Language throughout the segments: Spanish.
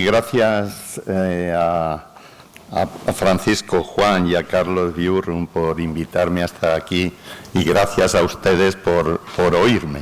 Gracias a Francisco, Juan y a Carlos Biurrun por invitarme hasta aquí y gracias a ustedes por oírme.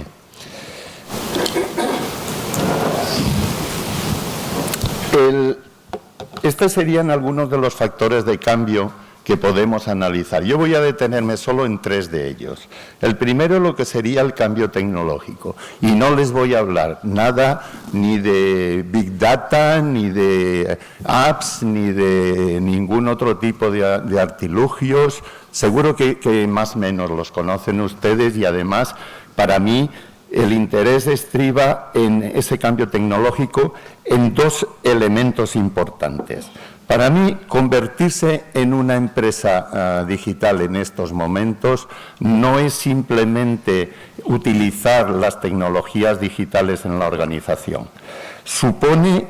Estos serían algunos de los factores de cambio que podemos analizar. Yo voy a detenerme solo en 3 de ellos. El primero, lo que sería el cambio tecnológico. Y no les voy a hablar nada ni de Big Data, ni de apps, ni de ningún otro tipo de artilugios. Seguro que más o menos los conocen ustedes y además, para mí, el interés estriba en ese cambio tecnológico en 2 elementos importantes. Para mí, convertirse en una empresa digital en estos momentos no es simplemente utilizar las tecnologías digitales en la organización. Supone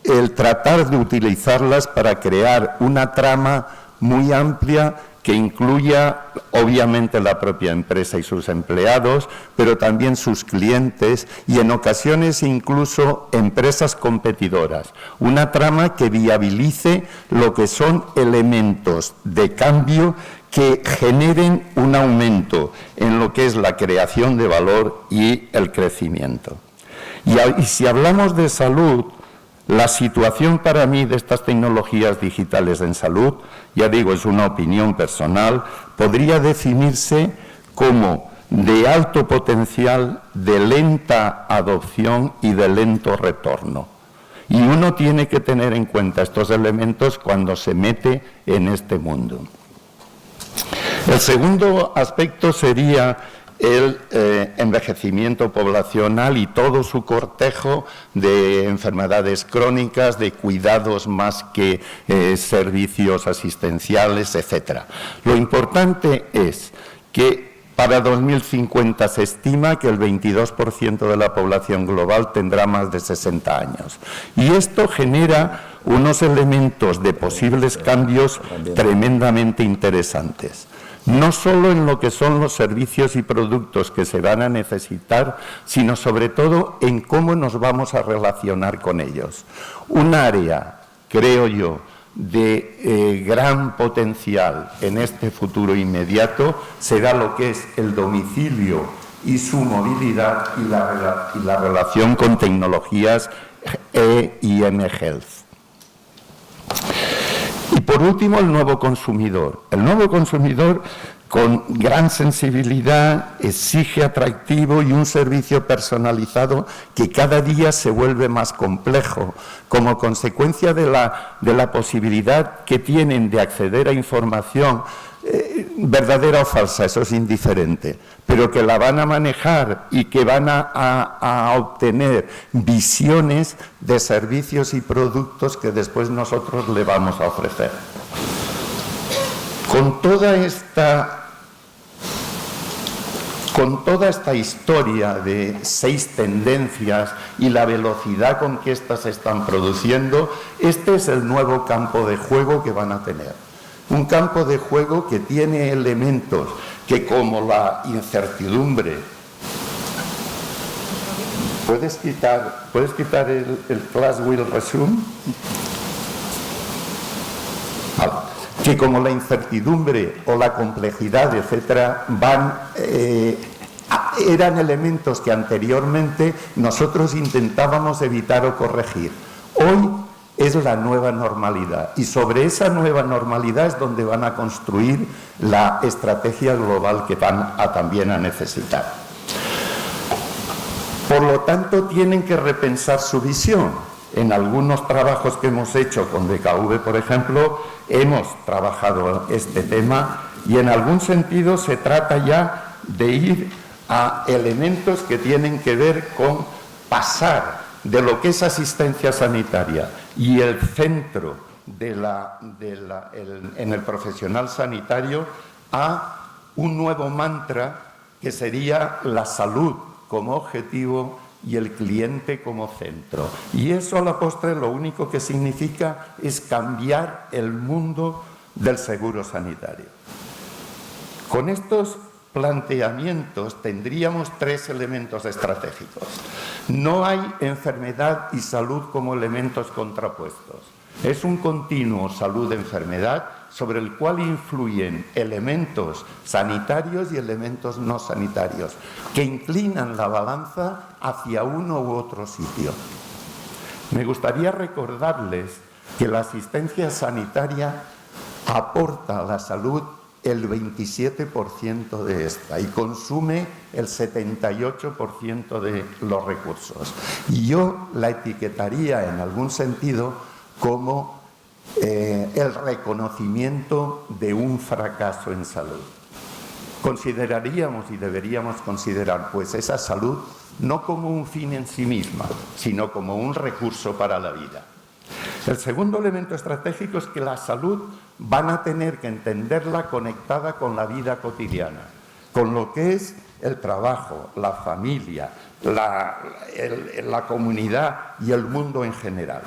el tratar de utilizarlas para crear una trama muy amplia que incluya, obviamente, la propia empresa y sus empleados, pero también sus clientes y, en ocasiones, incluso empresas competidoras. Una trama que viabilice lo que son elementos de cambio que generen un aumento en lo que es la creación de valor y el crecimiento. Y si hablamos de salud, la situación para mí de estas tecnologías digitales en salud, ya digo, es una opinión personal, podría definirse como de alto potencial, de lenta adopción y de lento retorno. Y uno tiene que tener en cuenta estos elementos cuando se mete en este mundo. El segundo aspecto sería el envejecimiento poblacional y todo su cortejo de enfermedades crónicas, de cuidados más que servicios asistenciales, etc. Lo importante es que para 2050 se estima que el 22% de la población global tendrá más de 60 años. Y esto genera unos elementos de posibles cambios tremendamente interesantes. No solo en lo que son los servicios y productos que se van a necesitar, sino sobre todo en cómo nos vamos a relacionar con ellos. Un área, creo yo, de gran potencial en este futuro inmediato será lo que es el domicilio y su movilidad y la relación con tecnologías e-IM Health. Y por último, el nuevo consumidor. El nuevo consumidor, con gran sensibilidad, exige atractivo y un servicio personalizado que cada día se vuelve más complejo, como consecuencia de la posibilidad que tienen de acceder a información verdadera o falsa, eso es indiferente, pero que la van a manejar y que van a obtener visiones de servicios y productos que después nosotros le vamos a ofrecer. Con toda esta historia de 6 tendencias y la velocidad con que éstas se están produciendo, este es el nuevo campo de juego que van a tener. Un campo de juego que tiene elementos que, como la incertidumbre, ¿puedes quitar el Flash Will Resume? Que como la incertidumbre o la complejidad, etcétera, eran elementos que anteriormente nosotros intentábamos evitar o corregir. Hoy es la nueva normalidad y sobre esa nueva normalidad es donde van a construir la estrategia global que van también a necesitar. Por lo tanto, tienen que repensar su visión. En algunos trabajos que hemos hecho con DKV, por ejemplo, hemos trabajado este tema y en algún sentido se trata ya de ir a elementos que tienen que ver con pasar de lo que es asistencia sanitaria y el centro en el profesional sanitario a un nuevo mantra que sería la salud como objetivo y el cliente como centro. Y eso a la postre lo único que significa es cambiar el mundo del seguro sanitario. Con estos planteamientos tendríamos 3 elementos estratégicos. No hay enfermedad y salud como elementos contrapuestos. Es un continuo salud-enfermedad sobre el cual influyen elementos sanitarios y elementos no sanitarios, que inclinan la balanza hacia uno u otro sitio. Me gustaría recordarles que la asistencia sanitaria aporta a la salud el 27% de esta y consume el 78% de los recursos. Y yo la etiquetaría en algún sentido como el reconocimiento de un fracaso en salud. Consideraríamos y deberíamos considerar pues esa salud no como un fin en sí misma, sino como un recurso para la vida. El segundo elemento estratégico es que la salud van a tener que entenderla conectada con la vida cotidiana, con lo que es el trabajo, la familia, la comunidad y el mundo en general.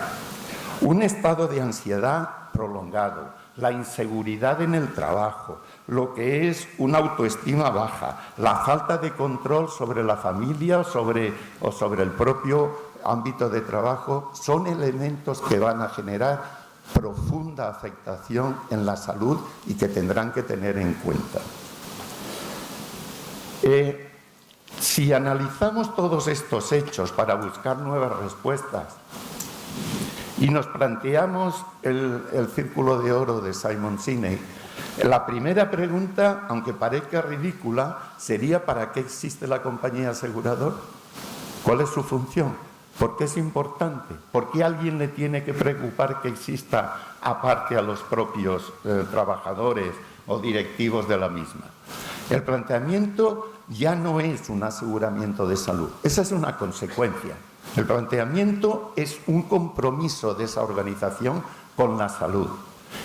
Un estado de ansiedad prolongado, la inseguridad en el trabajo, lo que es una autoestima baja, la falta de control sobre la familia o sobre el propio ámbito de trabajo, son elementos que van a generar profunda afectación en la salud y que tendrán que tener en cuenta. Si analizamos todos estos hechos para buscar nuevas respuestas y nos planteamos el círculo de oro de Simon Sinek, la primera pregunta, aunque parezca ridícula, sería ¿para qué existe la compañía aseguradora? ¿Cuál es su función? ¿Por qué es importante? ¿Por qué alguien le tiene que preocupar que exista aparte a los propios trabajadores o directivos de la misma? El planteamiento ya no es un aseguramiento de salud, esa es una consecuencia. El planteamiento es un compromiso de esa organización con la salud.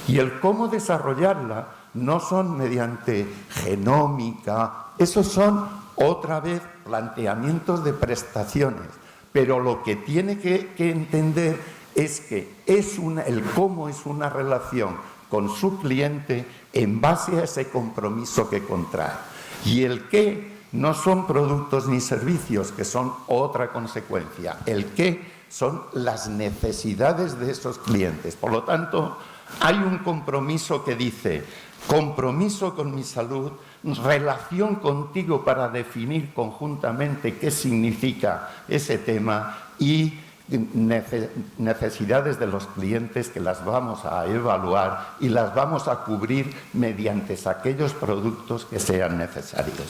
Y el cómo desarrollarla no son mediante genómica, esos son otra vez planteamientos de prestaciones. Pero lo que tiene que entender es que el cómo es una relación con su cliente en base a ese compromiso que contrae. Y el qué no son productos ni servicios, que son otra consecuencia. El qué son las necesidades de esos clientes. Por lo tanto, hay un compromiso que dice, compromiso con mi salud, relación contigo para definir conjuntamente qué significa ese tema y necesidades de los clientes que las vamos a evaluar y las vamos a cubrir mediante aquellos productos que sean necesarios.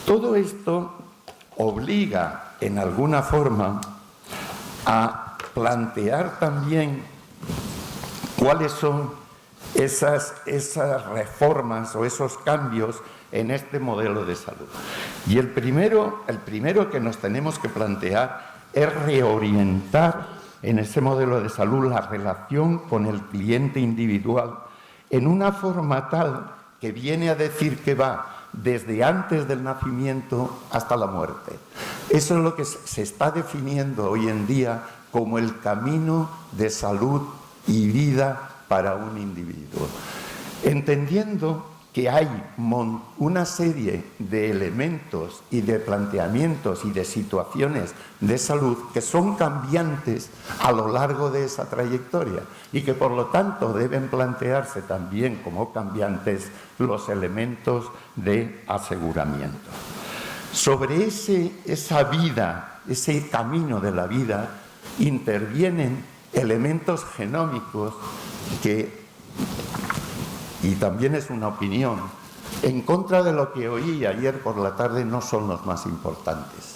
Todo esto obliga, en alguna forma, a plantear también cuáles son esas reformas o esos cambios en este modelo de salud. Y el primero que nos tenemos que plantear es reorientar en ese modelo de salud la relación con el cliente individual en una forma tal que viene a decir que va desde antes del nacimiento hasta la muerte. Eso es lo que se está definiendo hoy en día como el camino de salud y vida para un individuo. Entendiendo que hay una serie de elementos y de planteamientos y de situaciones de salud que son cambiantes a lo largo de esa trayectoria y que por lo tanto deben plantearse también como cambiantes los elementos de aseguramiento. Sobre esa vida, ese camino de la vida, intervienen elementos genómicos que, y también es una opinión, en contra de lo que oí ayer por la tarde, no son los más importantes.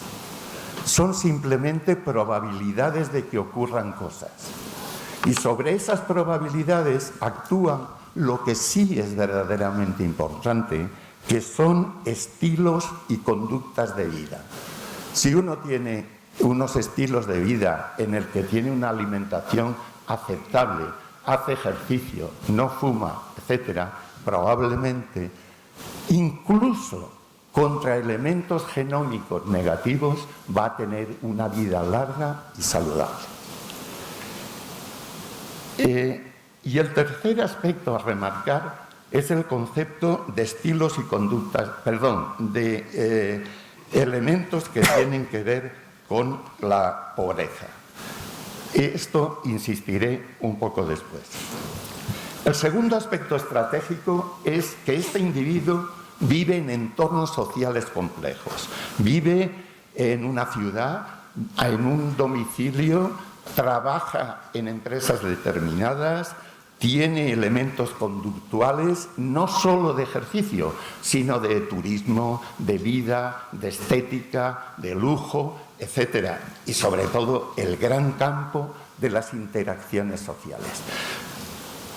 Son simplemente probabilidades de que ocurran cosas. Y sobre esas probabilidades actúa lo que sí es verdaderamente importante, que son estilos y conductas de vida. Si uno tiene unos estilos de vida en el que tiene una alimentación aceptable, hace ejercicio, no fuma, etcétera, probablemente, incluso contra elementos genómicos negativos, va a tener una vida larga y saludable. Y el tercer aspecto a remarcar es el concepto de estilos y conductas, elementos que tienen que ver con la pobreza. Esto insistiré un poco después. El segundo aspecto estratégico es que este individuo vive en entornos sociales complejos. Vive en una ciudad, en un domicilio, trabaja en empresas determinadas, tiene elementos conductuales no solo de ejercicio, sino de turismo, de vida, de estética, de lujo, etcétera. Y sobre todo el gran campo de las interacciones sociales.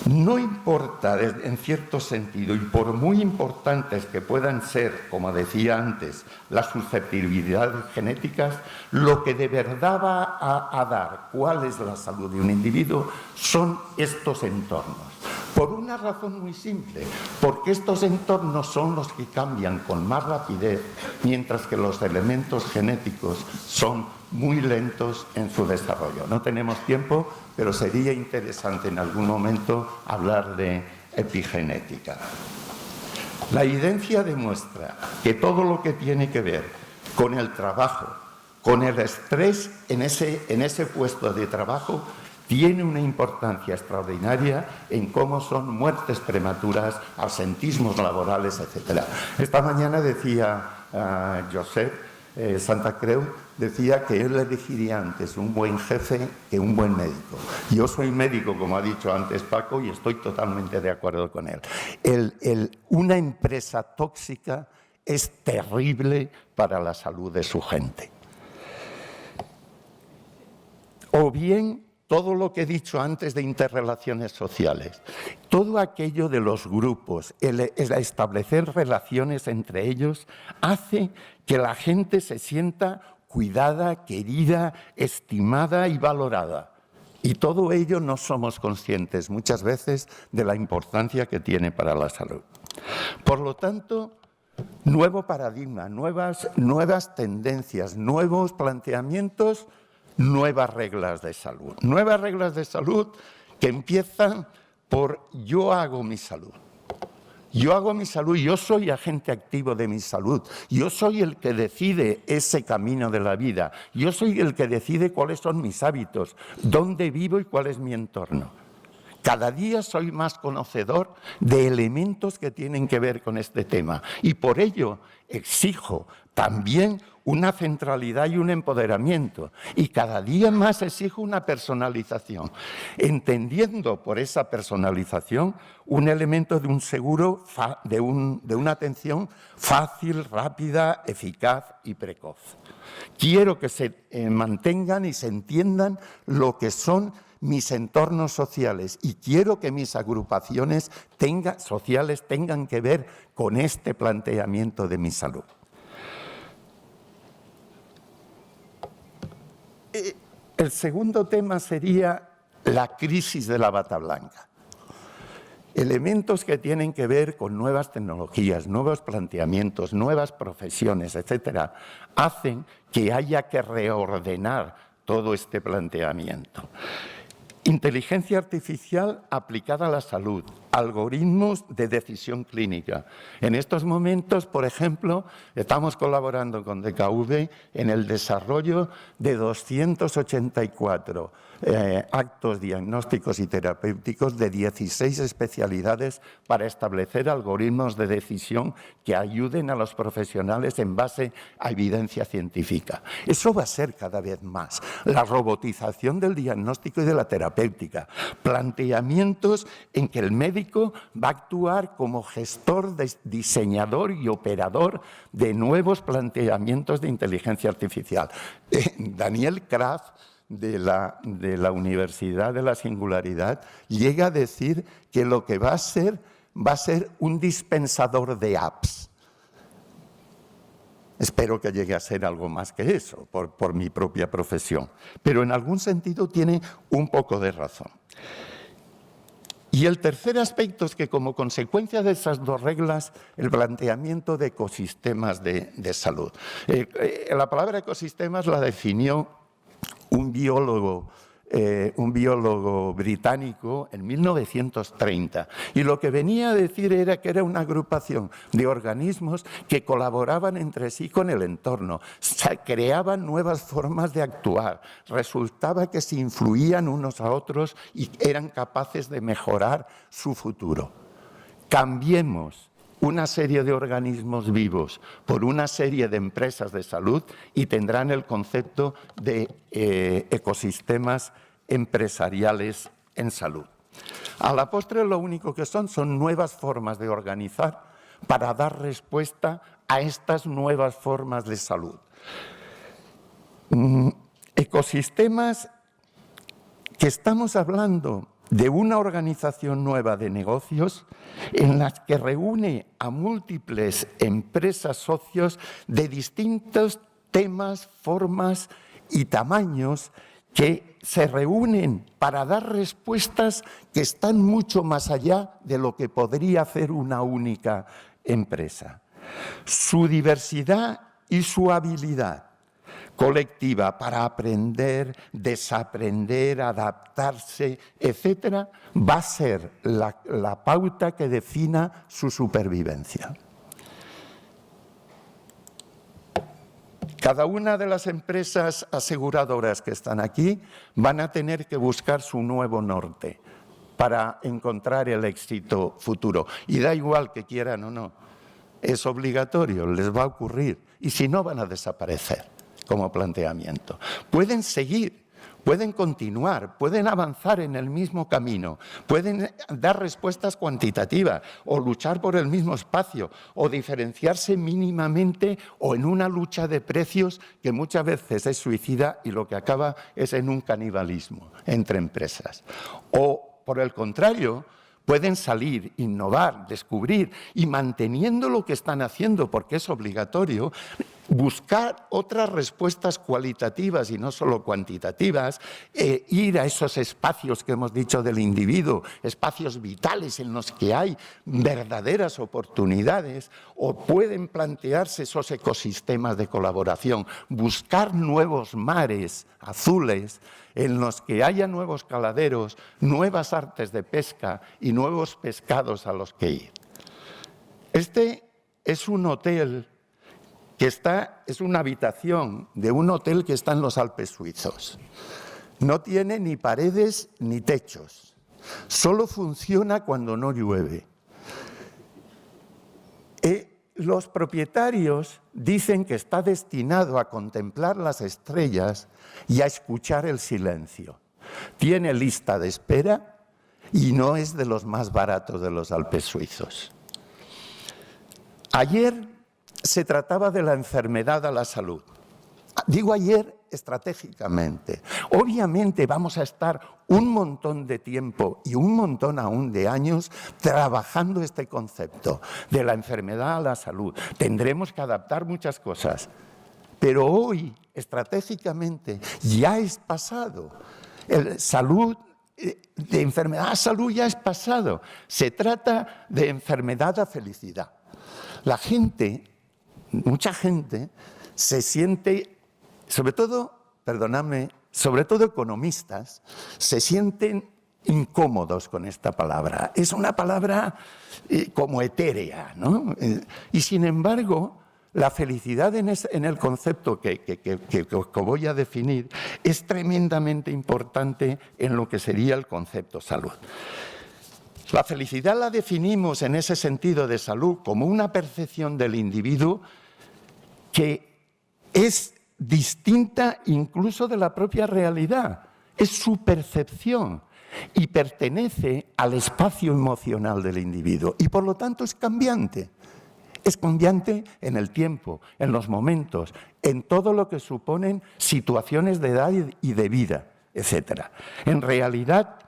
No importa, en cierto sentido, y por muy importantes que puedan ser, como decía antes, las susceptibilidades genéticas, lo que de verdad va a dar cuál es la salud de un individuo son estos entornos. Por una razón muy simple, porque estos entornos son los que cambian con más rapidez, mientras que los elementos genéticos son muy lentos en su desarrollo. No tenemos tiempo, pero sería interesante en algún momento hablar de epigenética. La evidencia demuestra que todo lo que tiene que ver con el trabajo, con el estrés en ese puesto de trabajo, tiene una importancia extraordinaria en cómo son muertes prematuras, absentismos laborales, etc. Esta mañana decía Josep Santa Creu, decía que él elegiría antes un buen jefe que un buen médico. Yo soy médico, como ha dicho antes Paco, y estoy totalmente de acuerdo con él. Una empresa tóxica es terrible para la salud de su gente. O bien todo lo que he dicho antes de interrelaciones sociales, todo aquello de los grupos, el establecer relaciones entre ellos, hace que la gente se sienta cuidada, querida, estimada y valorada. Y todo ello no somos conscientes muchas veces de la importancia que tiene para la salud. Por lo tanto, nuevo paradigma, nuevas tendencias, nuevos planteamientos, nuevas reglas de salud. Nuevas reglas de salud que empiezan por yo hago mi salud. Yo hago mi salud, yo soy agente activo de mi salud. Yo soy el que decide ese camino de la vida. Yo soy el que decide cuáles son mis hábitos, dónde vivo y cuál es mi entorno. Cada día soy más conocedor de elementos que tienen que ver con este tema y por ello exijo también una centralidad y un empoderamiento y cada día más exijo una personalización, entendiendo por esa personalización un elemento de un seguro, de una atención fácil, rápida, eficaz y precoz. Quiero que se mantengan y se entiendan lo que son mis entornos sociales y quiero que mis agrupaciones sociales tengan que ver con este planteamiento de mi salud. El segundo tema sería la crisis de la bata blanca. Elementos que tienen que ver con nuevas tecnologías, nuevos planteamientos, nuevas profesiones, etcétera, hacen que haya que reordenar todo este planteamiento. Inteligencia artificial aplicada a la salud, algoritmos de decisión clínica. En estos momentos, por ejemplo, estamos colaborando con DKV en el desarrollo de 284 actos diagnósticos y terapéuticos de 16 especialidades para establecer algoritmos de decisión que ayuden a los profesionales en base a evidencia científica. Eso va a ser cada vez más. La robotización del diagnóstico y de la terapéutica. Planteamientos en que el médico va a actuar como gestor, diseñador y operador de nuevos planteamientos de inteligencia artificial. Daniel Kraft, de la Universidad de la Singularidad, llega a decir que lo que va a ser un dispensador de apps. Espero que llegue a ser algo más que eso, por mi propia profesión. Pero en algún sentido tiene un poco de razón. Y el tercer aspecto es que como consecuencia de esas dos reglas, el planteamiento de ecosistemas de salud. La palabra ecosistemas la definió un biólogo un biólogo británico en 1930. Y lo que venía a decir era que era una agrupación de organismos que colaboraban entre sí con el entorno, creaban nuevas formas de actuar, resultaba que se influían unos a otros y eran capaces de mejorar su futuro. Cambiemos una serie de organismos vivos por una serie de empresas de salud y tendrán el concepto de ecosistemas empresariales en salud. A la postre lo único que son nuevas formas de organizar para dar respuesta a estas nuevas formas de salud. Ecosistemas que estamos hablando de una organización nueva de negocios en las que reúne a múltiples empresas socios de distintos temas, formas y tamaños que se reúnen para dar respuestas que están mucho más allá de lo que podría hacer una única empresa. Su diversidad y su habilidad colectiva para aprender, desaprender, adaptarse, etcétera, va a ser la pauta que defina su supervivencia. Cada una de las empresas aseguradoras que están aquí van a tener que buscar su nuevo norte para encontrar el éxito futuro. Y da igual que quieran o no, es obligatorio, les va a ocurrir. Y si no, van a desaparecer como planteamiento. Pueden seguir, pueden continuar, pueden avanzar en el mismo camino, pueden dar respuestas cuantitativas o luchar por el mismo espacio o diferenciarse mínimamente o en una lucha de precios que muchas veces es suicida y lo que acaba es en un canibalismo entre empresas. O, por el contrario, pueden salir, innovar, descubrir y manteniendo lo que están haciendo, porque es obligatorio, buscar otras respuestas cualitativas y no solo cuantitativas, ir a esos espacios que hemos dicho del individuo, espacios vitales en los que hay verdaderas oportunidades, o pueden plantearse esos ecosistemas de colaboración, buscar nuevos mares azules en los que haya nuevos caladeros, nuevas artes de pesca y nuevos pescados a los que ir. Este es un hotel es una habitación de un hotel que está en los Alpes suizos. No tiene ni paredes ni techos. Solo funciona cuando no llueve. Los propietarios dicen que está destinado a contemplar las estrellas y a escuchar el silencio. Tiene lista de espera y no es de los más baratos de los Alpes suizos. Ayer se trataba de la enfermedad a la salud. Digo ayer estratégicamente. Obviamente vamos a estar un montón de tiempo y un montón aún de años trabajando este concepto de la enfermedad a la salud. Tendremos que adaptar muchas cosas. Pero hoy, estratégicamente, ya es pasado. De enfermedad a salud ya es pasado. Se trata de enfermedad a felicidad. La gente, mucha gente, se siente, sobre todo economistas, se sienten incómodos con esta palabra. Es una palabra como etérea, ¿no? Y sin embargo, la felicidad en el concepto que voy a definir es tremendamente importante en lo que sería el concepto salud. La felicidad la definimos en ese sentido de salud como una percepción del individuo que es distinta incluso de la propia realidad. Es su percepción y pertenece al espacio emocional del individuo y por lo tanto es cambiante. Es cambiante en el tiempo, en los momentos, en todo lo que suponen situaciones de edad y de vida, etc. En realidad,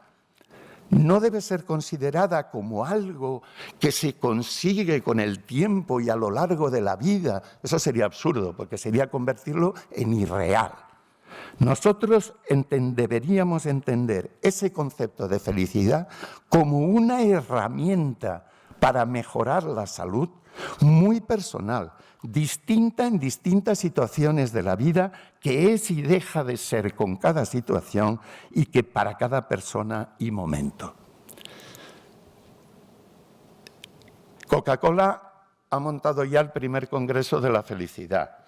no debe ser considerada como algo que se consigue con el tiempo y a lo largo de la vida. Eso sería absurdo, porque sería convertirlo en irreal. Nosotros deberíamos entender ese concepto de felicidad como una herramienta para mejorar la salud muy personal, distinta en distintas situaciones de la vida, que es y deja de ser con cada situación y que para cada persona y momento. Coca-Cola ha montado ya el primer Congreso de la Felicidad.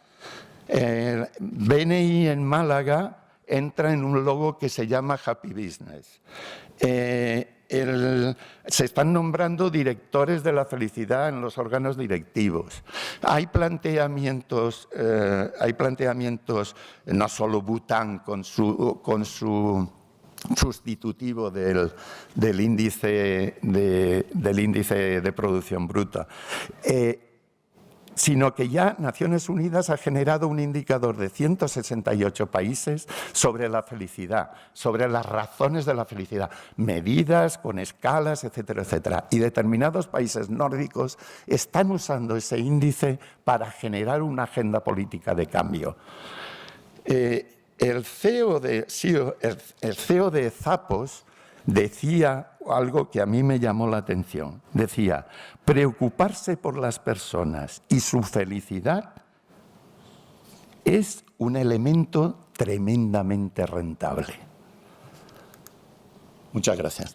El BNI en Málaga entra en un logo que se llama Happy Business. Se están nombrando directores de la felicidad en los órganos directivos. Hay planteamientos, no solo Bután con su sustitutivo del índice de producción bruta, sino que ya Naciones Unidas ha generado un indicador de 168 países sobre la felicidad, sobre las razones de la felicidad, medidas con escalas, etcétera, etcétera. Y determinados países nórdicos están usando ese índice para generar una agenda política de cambio. El CEO de Zappos decía algo que a mí me llamó la atención. Decía, preocuparse por las personas y su felicidad es un elemento tremendamente rentable. Muchas gracias.